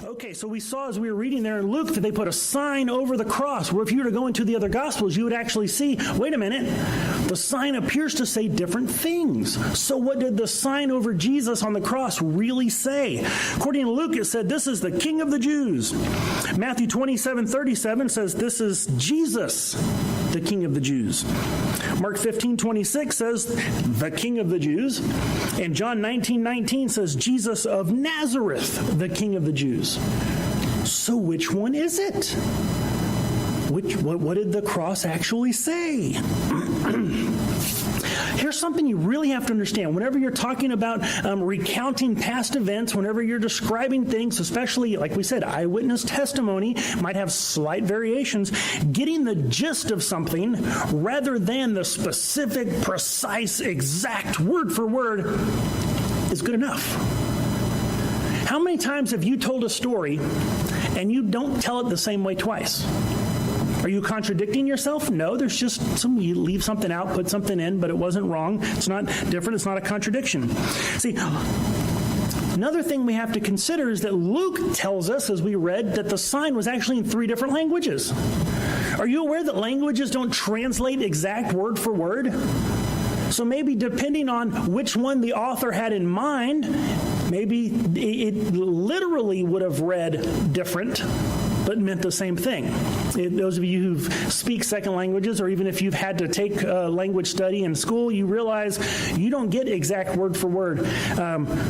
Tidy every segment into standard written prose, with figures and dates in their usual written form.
Okay, so we saw as we were reading there in Luke that they put a sign over the cross, where if you were to go into the other Gospels, you would actually see, wait a minute, the sign appears to say different things. So what did the sign over Jesus on the cross really say? According to Luke, it said, this is the King of the Jews. Matthew 27:37 says, this is Jesus, the King of the Jews. Mark 15:26 says, the King of the Jews. And John 19:19 says, Jesus of Nazareth, the King of the Jews. So which one is it? What did the cross actually say? Here's something you really have to understand. Whenever you're talking about recounting past events, whenever you're describing things, especially, like we said, eyewitness testimony might have slight variations. Getting the gist of something rather than the specific, precise, exact word for word is good enough. How many times have you told a story and you don't tell it the same way twice? Are you contradicting yourself? No, there's just you leave something out, put something in, but it wasn't wrong. It's not different. It's not a contradiction. See, another thing we have to consider is that Luke tells us, as we read, that the sign was actually in 3 different languages. Are you aware that languages don't translate exact word for word? So maybe depending on which one the author had in mind, maybe it literally would have read different, but meant the same thing. Those of you who speak second languages, or even if you've had to take language study in school, you realize you don't get exact word for word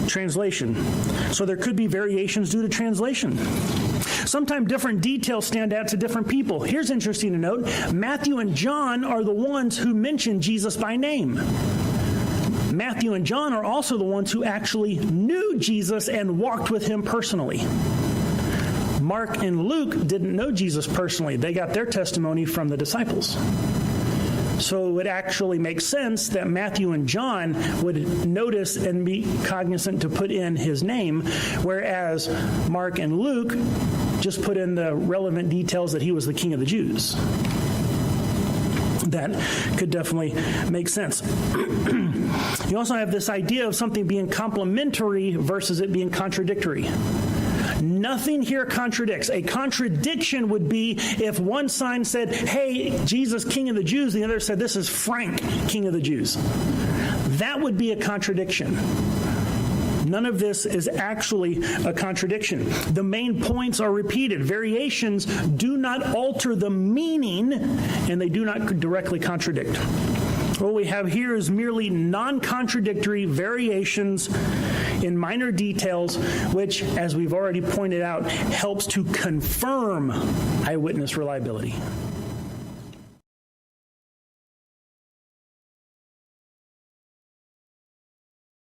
translation. So there could be variations due to translation. Sometimes different details stand out to different people. Here's interesting to note. Matthew and John are the ones who mention Jesus by name. Matthew and John are also the ones who actually knew Jesus and walked with him personally. Mark and Luke didn't know Jesus personally. They got their testimony from the disciples. So it actually makes sense that Matthew and John would notice and be cognizant to put in his name, whereas Mark and Luke just put in the relevant details that he was the King of the Jews. That could definitely make sense. You also have this idea of something being complementary versus it being contradictory. Nothing here contradicts. A contradiction would be if one sign said, hey, Jesus, King of the Jews, and the other said, this is Frank, King of the Jews. That would be a contradiction. None of this is actually a contradiction. The main points are repeated. Variations do not alter the meaning, and they do not directly contradict. What we have here is merely non-contradictory variations in minor details, which, as we've already pointed out, helps to confirm eyewitness reliability.